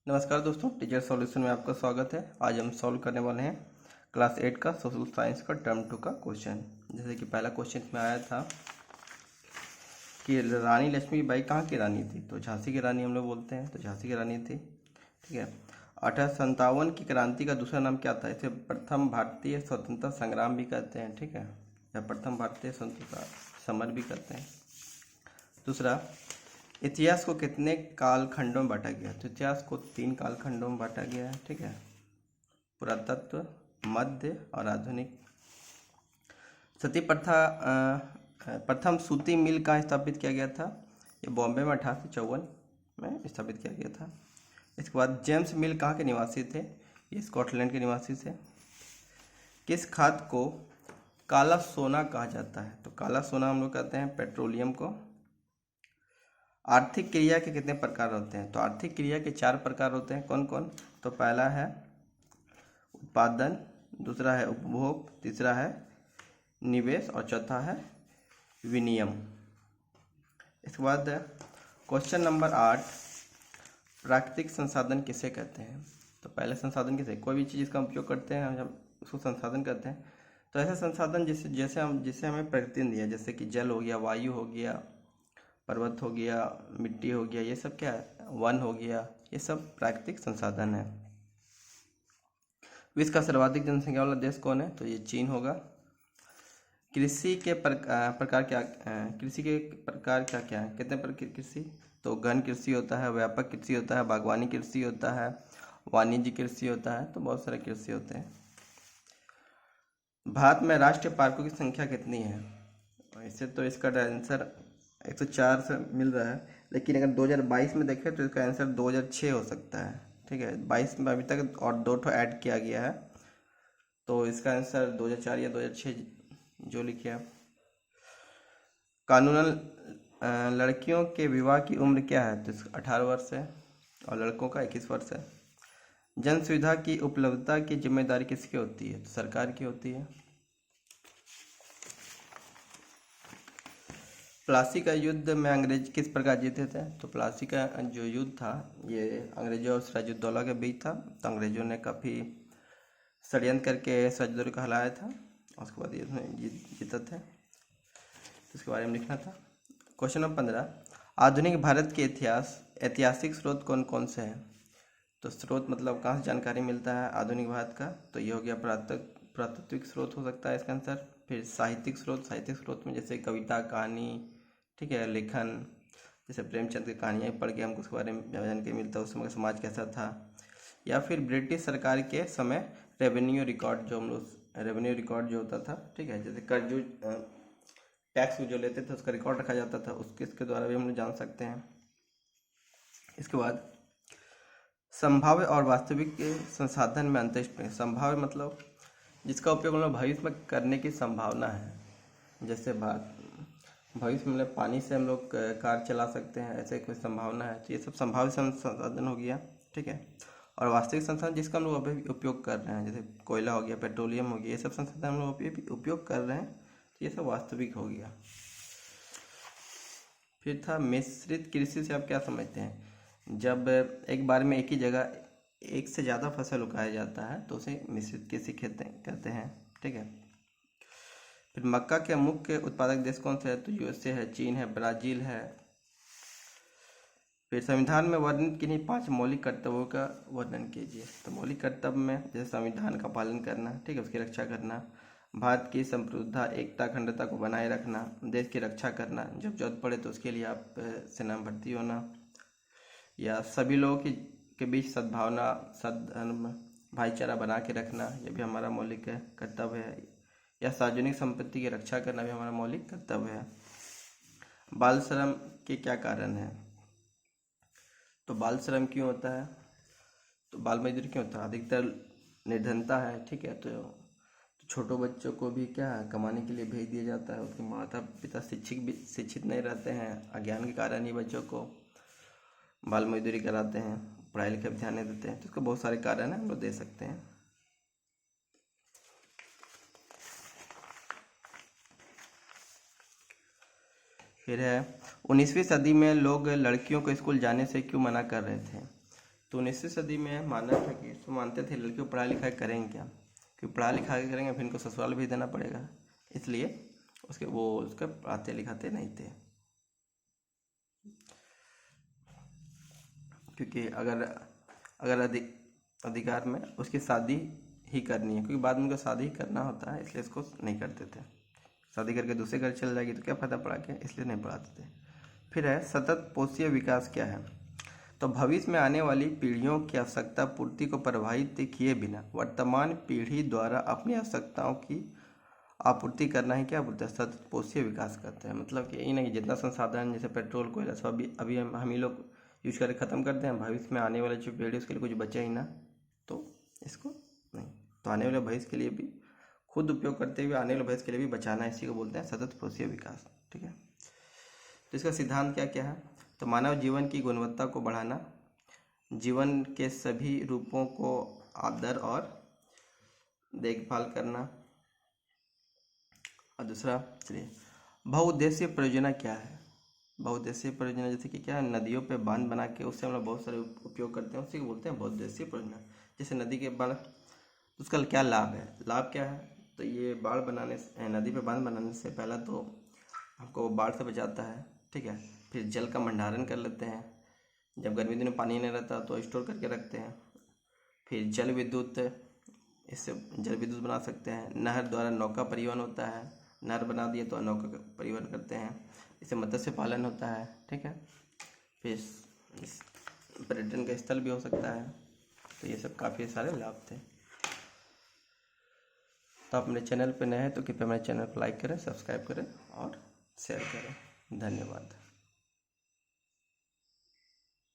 नमस्कार दोस्तों, teacher solution में आपका स्वागत है। आज हम सॉल्व करने वाले हैं क्लास 8 का सोशल साइंस का टर्म 2 का क्वेश्चन। जैसे कि पहला क्वेश्चन में आया था कि रानी लक्ष्मीबाई कहाँ की रानी थी, तो झांसी की रानी हम लोग बोलते हैं, तो झांसी की रानी थी। ठीक है। 1857 की क्रांति का दूसरा नाम क्या था? इसे प्रथम भारतीय स्वतंत्रता संग्राम भी कहते हैं। ठीक है, या प्रथम भारतीय स्वतंत्रता समर भी कहते हैं। दूसरा, इतिहास को कितने कालखंडों में बांटा गया? तो इतिहास को 3 कालखंडों में बांटा गया है। ठीक है, पुरातत्व, मध्य और आधुनिक। सती प्रथा प्रथम सूती मिल कहाँ स्थापित किया गया था? ये बॉम्बे में 1854 में स्थापित किया गया था। इसके बाद जेम्स मिल कहाँ के निवासी थे? ये स्कॉटलैंड के निवासी थे। किस खाद को काला सोना कहा जाता है? तो काला सोना हम लोग कहते हैं पेट्रोलियम को। आर्थिक क्रिया के कितने प्रकार होते हैं? तो आर्थिक क्रिया के 4 प्रकार होते हैं। कौन कौन? तो पहला है उत्पादन, दूसरा है उपभोग, तीसरा है निवेश और चौथा है विनिमय। इसके बाद क्वेश्चन नंबर 8, प्राकृतिक संसाधन किसे कहते हैं? तो पहले संसाधन किसे? कोई भी चीज़ का उपयोग करते हैं हम जब उसको संसाधन कहते हैं। तो ऐसे संसाधन जिसे हमें प्रकृति ने दिया, जैसे कि जल हो गया, वायु हो गया, पर्वत हो गया, मिट्टी हो गया, ये सब क्या है? वन हो गया, ये सब प्राकृतिक संसाधन है। विश्व का सर्वाधिक जनसंख्या वाला देश कौन है? तो ये चीन होगा। कृषि के प्रकार क्या क्या है? कितने प्रकार कृषि? तो घन कृषि होता है, व्यापक कृषि होता है, बागवानी कृषि होता है, वाणिज्य कृषि होता है, तो बहुत सारे कृषि होते हैं। भारत में राष्ट्रीय पार्कों की संख्या कितनी है? इससे तो इसका आंसर 104 से मिल रहा है, लेकिन अगर 2022 में देखें तो इसका आंसर 2006 हो सकता है। ठीक है, 22 में अभी तक और 2 ठो ऐड किया गया है, तो इसका आंसर 2004 या 2006 जो लिखे आप। कानूनन लड़कियों के विवाह की उम्र क्या है? तो 18 वर्ष है और लड़कों का 21 वर्ष है। जन सुविधा की उपलब्धता की जिम्मेदारी किसकी होती है? तो सरकार की होती है। प्लासी का युद्ध में अंग्रेज किस प्रकार जीते थे? तो प्लासी का जो युद्ध था ये अंग्रेजों और सिराजुद्दौला के बीच था। तो अंग्रेजों ने काफ़ी षड्यंत्र करके सिराजुद्दौला को हराया था, उसके बाद ये जीते थे, तो इसके बारे में लिखना था। क्वेश्चन नंबर 15, आधुनिक भारत के ऐतिहासिक स्रोत कौन कौन से हैं? तो स्रोत मतलब कहाँ से जानकारी मिलता है आधुनिक भारत का? तो ये हो गया पुरातात्विक स्रोत हो सकता है इसका आंसर। फिर साहित्यिक स्रोत में जैसे कविता, कहानी, ठीक है, लेखन, जैसे प्रेमचंद की कहानियाँ पढ़ के हमको उसके बारे में जानकारी मिलता है उस समय का समाज कैसा था। या फिर ब्रिटिश सरकार के समय रेवेन्यू रिकॉर्ड जो होता था, ठीक है, जैसे कर जो टैक्स जो लेते थे उसका रिकॉर्ड रखा जाता था, इसके द्वारा भी हम लोग जान सकते हैं। इसके बाद संभाव्य और वास्तविक संसाधन में अंतर। संभाव्य मतलब जिसका उपयोग हम लोग भविष्य में करने की संभावना है, जैसे भविष्य में पानी से हम लोग कार चला सकते हैं, ऐसे कोई संभावना है, तो ये सब संभाव्य संसाधन हो गया। ठीक है, और वास्तविक संसाधन जिसका हम लोग अभी उपयोग कर रहे हैं, जैसे कोयला हो गया, पेट्रोलियम हो गया, ये सब संसाधन हम लोग अभी उपयोग कर रहे हैं, तो ये सब वास्तविक हो गया। फिर था मिश्रित कृषि से आप क्या समझते हैं? जब एक बार में एक ही जगह एक से ज़्यादा फसल उगाया जाता है तो उसे मिश्रित कृषि कहते हैं। ठीक है, फिर मक्का के मुख्य उत्पादक देश कौन से है? तो यूएसए है, चीन है, ब्राज़ील है। फिर संविधान में वर्णित किन्हीं 5 मौलिक कर्तव्यों का वर्णन कीजिए। तो मौलिक कर्तव्य में जैसे संविधान का पालन करना, ठीक है, उसकी रक्षा करना, भारत की संप्रभुता, एकता, अखंडता को बनाए रखना, देश की रक्षा करना, जब जरूरत पड़े तो उसके लिए आप सेना में भर्ती होना, या सभी लोगों के बीच सद्भावना, सद्धर्म, भाईचारा बना के रखना, यह भी हमारा मौलिक कर्तव्य है, या सार्वजनिक संपत्ति की रक्षा करना भी हमारा मौलिक कर्तव्य है। बाल श्रम के क्या कारण है? तो बाल श्रम क्यों होता है? तो बाल मजदूरी क्यों होता है? अधिकतर निर्धनता है। ठीक है, तो छोटों बच्चों को भी क्या है, कमाने के लिए भेज दिया जाता है, उसके माता पिता शिक्षित नहीं रहते हैं, अज्ञान के कारण ही बच्चों को बाल मजदूरी कराते हैं, पढ़ाई लिखाई पर ध्यान नहीं देते हैं, तो इसके बहुत सारे कारण हैं, हम लोग दे सकते हैं। फिर है 19वीं सदी में लोग लड़कियों को स्कूल जाने से क्यों मना कर रहे थे? तो 19वीं सदी में मानना था कि तो मानते थे लड़कियों को पढ़ाई लिखाई करेंगे क्या, क्योंकि पढ़ा लिखा के करेंगे फिर इनको ससुराल भी देना पड़ेगा, इसलिए उसका पढ़ाते लिखाते नहीं थे। क्योंकि अगर अधिकार में उसकी शादी ही करनी है, क्योंकि बाद में उनको शादी ही करना होता है, इसलिए इसको नहीं करते थे। शादी करके दूसरे घर चल जाएगी तो क्या फ़ायदा पढ़ा के, इसलिए नहीं पढ़ाते थे। फिर है सतत पोषीय विकास क्या है। तो भविष्य में आने वाली पीढ़ियों की आवश्यकता पूर्ति को प्रभावित किए बिना वर्तमान पीढ़ी द्वारा अपनी आवश्यकताओं की आपूर्ति करना ही क्या बोलते हैं, सतत पोषीय विकास करते हैं। मतलब कि ये नहीं जितना संसाधन जैसे पेट्रोल कोयला सब अभी हम ही लोग यूज करके ख़त्म करते हैं, भविष्य में आने वाले जो पीढ़ी उसके लिए कुछ बचे ही ना, तो इसको नहीं। तो आने वाले भविष्य के लिए भी खुद उपयोग करते हुए आने वाले भविष्य के लिए भी बचाना, इसी को बोलते हैं सतत पोषीय विकास। ठीक है, तो इसका सिद्धांत क्या क्या है। तो मानव जीवन की गुणवत्ता को बढ़ाना, जीवन के सभी रूपों को आदर और देखभाल करना, और दूसरा चलिए बहुउद्देशीय परियोजना क्या है। बहुउद्देशीय परियोजना जैसे कि क्या है, नदियों पे बांध बना के उससे हम लोग बहुत सारे उपयोग करते हैं, उसी को बोलते हैं बहुउद्देशीय परियोजना। जैसे नदी के बाढ़, उसका क्या लाभ है, लाभ क्या है, तो ये बाढ़ बनाने से, नदी पे बांध बनाने से पहला तो हमको बाढ़ से बचाता है। ठीक है, फिर जल का भंडारण कर लेते हैं, जब गर्मी दिन में पानी नहीं रहता तो स्टोर करके रखते हैं। फिर जल विद्युत, इससे जल विद्युत बना सकते हैं। नहर द्वारा नौका परिवहन होता है, नहर बना दिए तो नौका का परिवहन करते हैं, इससे मत्स्य पालन होता है। ठीक है, फिर पर्यटन का स्थल भी हो सकता है। तो ये सब काफ़ी सारे लाभ थे। तो आप मेरे चैनल पर नए हैं तो कृपया मेरे चैनल को लाइक करें, सब्सक्राइब करें और शेयर करें। धन्यवाद।